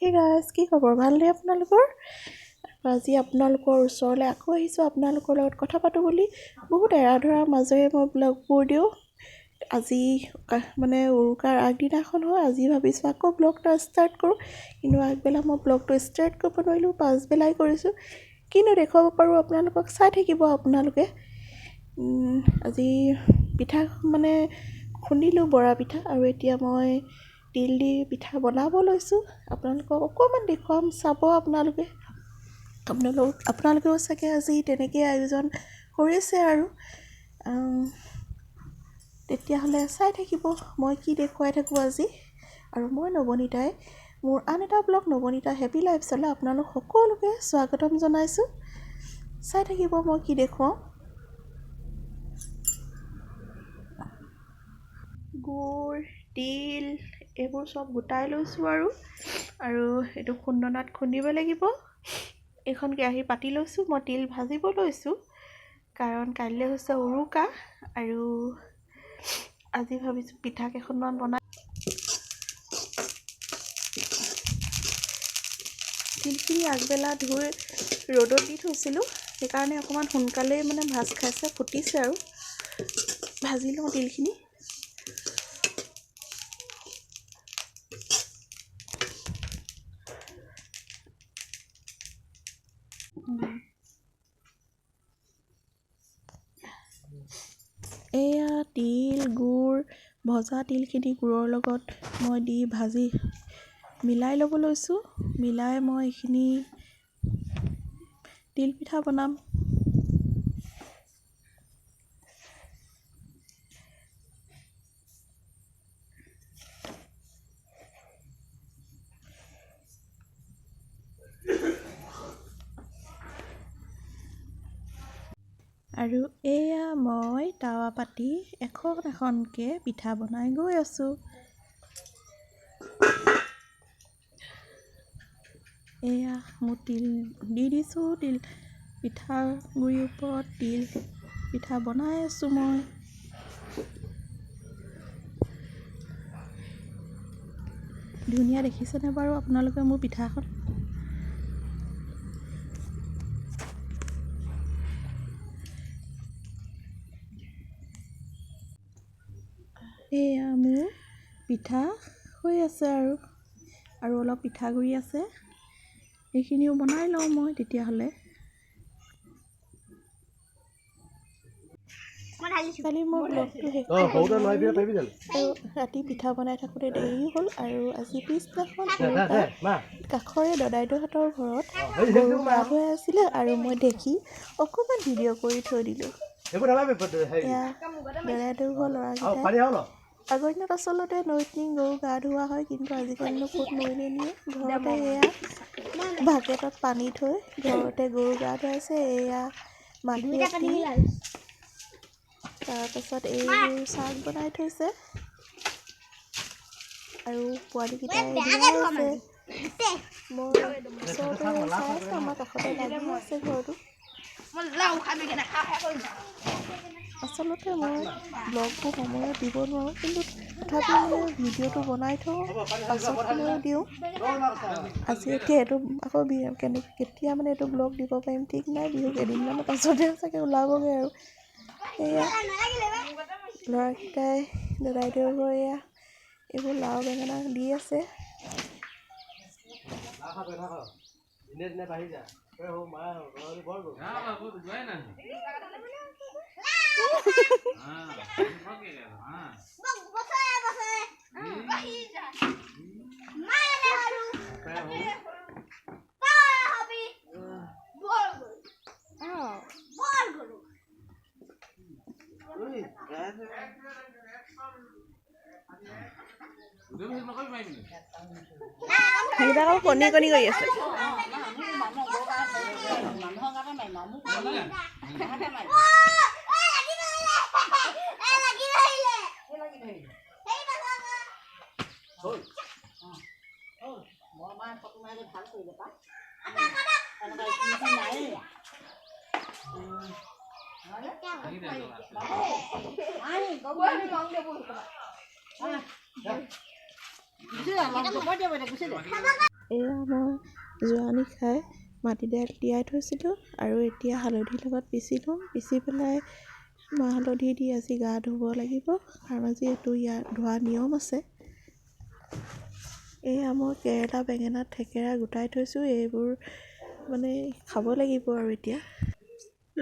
Hey guys কি খবৰ ভালনে আপোনালোকৰ আজি আপোনালোকৰ ওচৰলৈ আকৌ আহিছোঁ আপোনালোকৰ লগত কথা পাতোঁ বুলি বহুত এৰা ধৰাৰ মাজেৰে মই ব্লগবোৰ দিওঁ আজি মানে উৰুকাৰ আগদিনাখন হয় আজি ভাবিছোঁ আকৌ ব্লগটা ষ্টাৰ্ট কৰোঁ কিন্তু আগবেলা মই ব্লগটো ষ্টাৰ্ট কৰিব নোৱাৰিলোঁ পাছবেলাই কৰিছোঁ কিন্তু দেখুৱাব পাৰোঁ আপোনালোকক চাই থাকিব আপোনালোকে আজি পিঠা মানে খুন্দিলোঁ বৰা পিঠা আৰু এতিয়া মই তিল দি পিঠা বনাব লৈছোঁ আপোনালোকক অকণমান দেখুৱাম চাব আপোনালোকেও চাগে আজি তেনেকৈ আয়োজন কৰিছে আৰু তেতিয়াহ'লে চাই থাকিব মই কি দেখুৱাই থাকোঁ আজি আৰু মই নৱনীতাই মোৰ আন এটা ব্লগ নৱনীতা হেপী লাইফষ্টাইললৈ আপোনালোক সকলোকে স্বাগতম জনাইছোঁ চাই থাকিব মই কি দেখুৱাওঁ গুড় তিল এইবোৰ চব গোটাই লৈছোঁ আৰু এইটো খুন্দনাত খুন্দিব লাগিব এইখন কেৰাহী পাতি লৈছোঁ মই তিল ভাজিব লৈছোঁ কাৰণ কাইলৈ হৈছে উৰুকা আৰু আজি ভাবিছোঁ পিঠা কেইখনমান বনাই তিলখিনি আগবেলা ধুই ৰ'দত দি থৈছিলোঁ সেইকাৰণে অকণমান সোনকালেই মানে ভাজ খাইছে ফুটিছে আৰু ভাজি লওঁ তিলখিনি এয়া তিল গুড় ভজা তিলখিনি গুড়ৰ লগত মই দি ভাজি মিলাই ল'ব লৈছোঁ মিলাই মই এইখিনি তিল পিঠা বনাম আৰু এয়া মই টাৱা পাতি এখনকৈ পিঠা বনাই গৈ আছোঁ এয়া মোৰ তিল দি দিছোঁ তিল পিঠা গুড়িৰ ওপৰত তিল পিঠা বনাই আছোঁ মই ধুনীয়া দেখিছেনে বাৰু আপোনালোকে মোৰ পিঠাখন এয়া মোৰ পিঠা হৈ আছে আৰু অলপ পিঠাগুড়ি আছে এইখিনিও বনাই লওঁ মই তেতিয়াহ'লে কালি মোৰ ব্লগটো শেষ আৰু ৰাতি পিঠা বনাই থাকোঁতে দেৰি হ'ল আৰু আজি পিছদিনাখন কাষৰে দদাইদেউহঁতৰ ঘৰত গৰু গা ধুৱাই আছিলে আৰু মই দেখি অকণমান ভিডিঅ' কৰি থৈ দিলোঁ এয়া দদাইদেউ ঘৰ ল'ৰাকেইটাই আগৰ দিনত আচলতে নৈত নি গৰু গা ধুওৱা হয় কিন্তু আজিকালিনো ক'ত নৈলৈ নিয়ে ঘৰতে এয়া বাকেটত পানী থৈ ঘৰতে গৰু গা ধুৱাইছে এয়া মাটি তাৰপাছত এইবোৰ চাগ বনাই থৈছে আৰু পোৱালীকেইটাই ধুৱাই আছে মই ওচৰতে চাই আছোঁ আমাৰ কাষতে লাগি আছে ঘৰটো আচলতে মই ব্লগবোৰ সময়ত দিব নোৱাৰোঁ কিন্তু তথাপিও মানে ভিডিঅ'টো বনাই থওঁ পাছত হ'লেও দিওঁ আজি এতিয়া এইটো আকৌ কেতিয়া মানে এইটো ব্লগ দিব পাৰিম ঠিক নাই বিহু কেইদিনমানৰ পাছতে চাগে ওলাবগৈ আৰু এয়া ল'ৰাকেইটাই দদাইদেউ ঘৰ এয়া এইবোৰ লাও বেঙেনা দি আছে সেইকেইটা আকৌ কণী কণী কৰি আছে এয়া মই যোৱানি খাই মাটি দাইল তিয়াই থৈছিলোঁ আৰু এতিয়া হালধিৰ লগত পিচি ল'ম। পিচি পেলাই মাহ হালধি দি আজি গা ধুব লাগিব, কাৰণ আজি এইটো ইয়াৰ ধোৱা নিয়ম আছে। এয়া মই কেৰেলা, বেঙেনা, থেকেৰা গোটাই থৈছোঁ। এইবোৰ মানে খাব লাগিব আৰু এতিয়া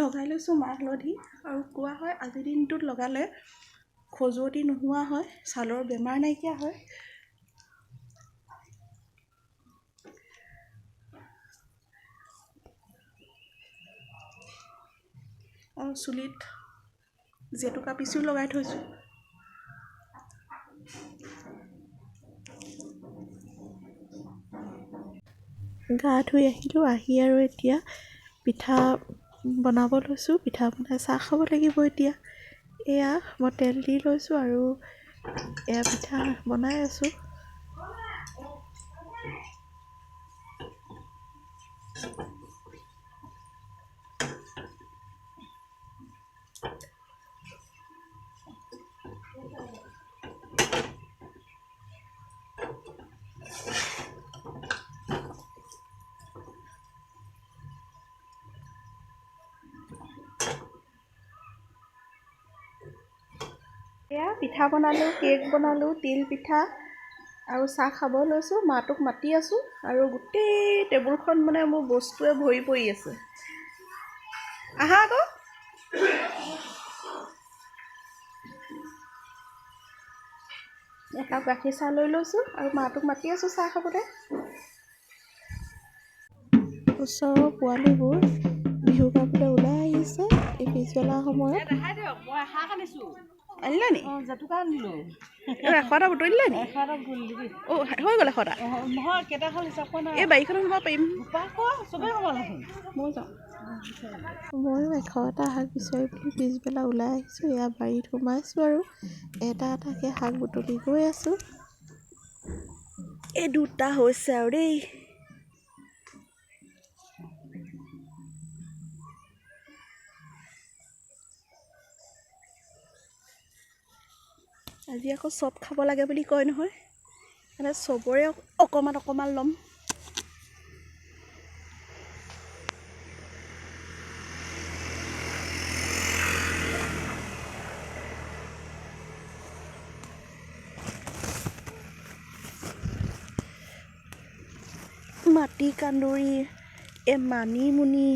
লগাই লৈছোঁ মাহ হালধি। আৰু কোৱা হয় আজিৰ দিনটোত লগালে খজুৱতি নোহোৱা হয়, ছালৰ বেমাৰ নাইকিয়া হয়। আৰু চুলিত জেতুকা পিচিও লগাই থৈছোঁ। গা ধুই আহিলোঁ, আহি আৰু এতিয়া পিঠা বনাব লৈছোঁ। পিঠা বনাই চাহ খাব লাগিব এতিয়া। এয়া মই তেল দি লৈছোঁ আৰু এয়া পিঠা বনাই আছোঁ। এয়া পিঠা বনালোঁ, কেক বনালোঁ, তিল পিঠা আৰু চাহ খাব লৈছোঁ। মাটোক মাতি আছোঁ আৰু গোটেই টেবুলখন মানে মোৰ বস্তুৱে ভৰি পৰি আছে। আহা আকৌ। একাপ গাখীৰ চাহ লৈ লৈছোঁ আৰু মাটোক মাতি আছোঁ চাহ খাবলৈ। ওচৰৰ পোৱালিবোৰ বিহু গাবলৈ ওলাই আহিছে এই পিছবেলা সময়ত। আনিলা নি? জেতুকা আনিলোঁ। 100টা বুটলি দিলা নি? 100টা বুটলি দিবি। অঁ, হৈ গ'ল 100টা? নহয়, কেইটা হ'ল হিচাপ কৰা নাই। এই বাৰীখনত সোমাব পাৰিম? চবেই সোমাব দেখোন। মই যাওঁ। ময়ো 100টা শাক বিচাৰি বুলি পিছবেলা ওলাই আহিছোঁ। এয়া বাৰীত সোমাইছোঁ আৰু এটা এটাকৈ শাক বুটলি গৈ আছোঁ। এই 2টা হৈছে আৰু দেই। আজি আকৌ চব খাব লাগে বুলি কয় নহয়, মানে চবৰে অকণমান অকণমান ল'ম। মাটি কান্দুৰি, মানিমুনি,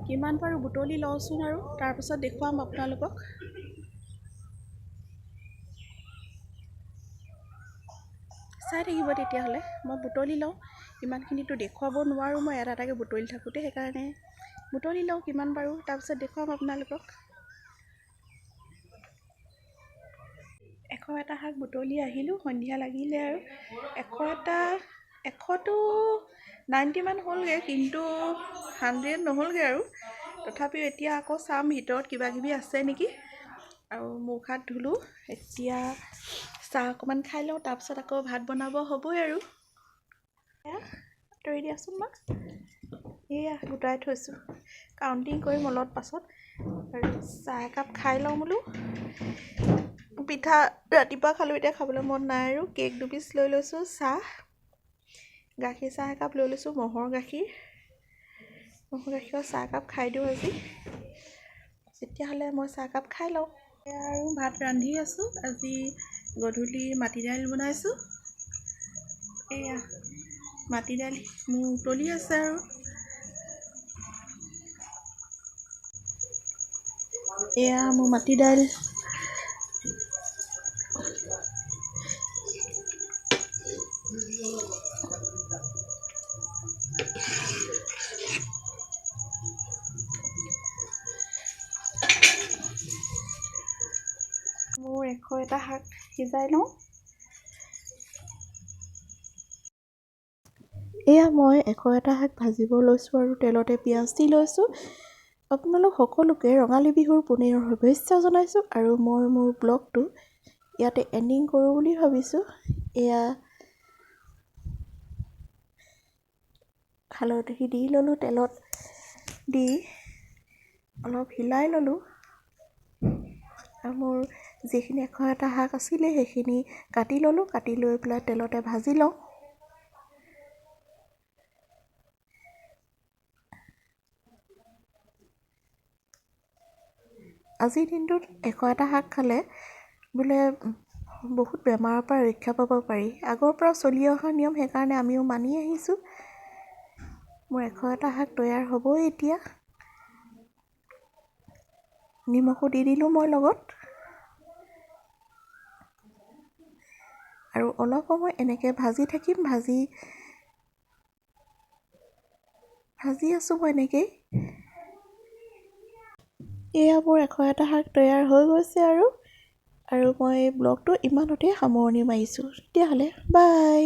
কিমান পাৰোঁ বুটলি লওঁচোন আৰু তাৰপিছত দেখুৱাম আপোনালোকক। চাই থাকিব তেতিয়াহ'লে। মই বুটলি লওঁ, ইমানখিনিতো দেখুৱাব নোৱাৰোঁ মই এটা এটাকৈ বুটলি থাকোঁতে, সেইকাৰণে বুটলি লওঁ কিমান পাৰোঁ, তাৰপিছত দেখুৱাম আপোনালোকক। 100টা শাক বুটলি আহিলোঁ, সন্ধিয়া লাগিলে আৰু 100টো 90 মান হ'লগৈ, কিন্তু 100 নহ'লগৈ আৰু। তথাপিও এতিয়া আকৌ চাম ভিতৰত কিবা কিবি আছে নেকি। আৰু মুখ হাত ধুলোঁ, এতিয়া চাহ অকণমান খাই লওঁ, তাৰপিছত আকৌ ভাত বনাব হ'বই আৰু। এয়া আঁতৰি দিয়াচোন মা। এয়া গোটাই থৈছোঁ, কাউণ্টিং কৰিম অলপ পাছত। আৰু চাহ একাপ খাই লওঁ বোলো। পিঠা ৰাতিপুৱা খালোঁ, এতিয়া খাবলৈ মন নাই আৰু। কেক 2 পিচ লৈ লৈছোঁ, চাহ, গাখীৰ চাহ একাপ লৈ লৈছোঁ, ম'হৰ গাখীৰৰ চাহ একাপ খাই দিওঁ আজি। তেতিয়াহ'লে মই চাহ একাপ খাই লওঁ। আৰু ভাত ৰান্ধি আছোঁ। আজি গধূলি মাটি দাইল বনাইছোঁ। এয়া মাটি দাইল মোৰ উতলি আছে আৰু। এয়া মোৰ মাটি দাইল। মোৰ 100টা শাক সিজাই লওঁ। এয়া মই 100টা শাক ভাজিব লৈছোঁ আৰু তেলতে পিঁয়াজ দি লৈছোঁ। আপোনালোক সকলোকে ৰঙালী বিহুৰ পুনেৰ শুভেচ্ছা জনাইছোঁ আৰু মই মোৰ ব্লগটো ইয়াতে এণ্ডিং কৰোঁ বুলি ভাবিছোঁ। এয়া হালধি দি ল'লোঁ, তেলত দি অলপ হিলাই ল'লোঁ। আৰু মোৰ যিখিনি 101টা শাক আছিলে সেইখিনি কাটি ল'লোঁ, কাটি লৈ পেলাই তেলতে ভাজি লওঁ। আজিৰ দিনটোত 101টা শাক খালে বোলে বহুত বেমাৰৰ পৰা ৰক্ষা পাব পাৰি। আগৰ পৰা চলি অহা নিয়ম, সেইকাৰণে আমিও মানি আহিছোঁ। মোৰ 101টা শাক তৈয়াৰ হ'বই এতিয়া। নিমখো দি দিলোঁ মই লগত। আৰু অলপ সময় এনেকৈ ভাজি থাকিম। ভাজি আছোঁ মই এনেকেই। এয়া মোৰ 101টা শাক তৈয়াৰ হৈ গৈছে আৰু মই ব্লগটো ইমানতে সামৰণি মাৰিছোঁ। তেতিয়াহ'লে বাই।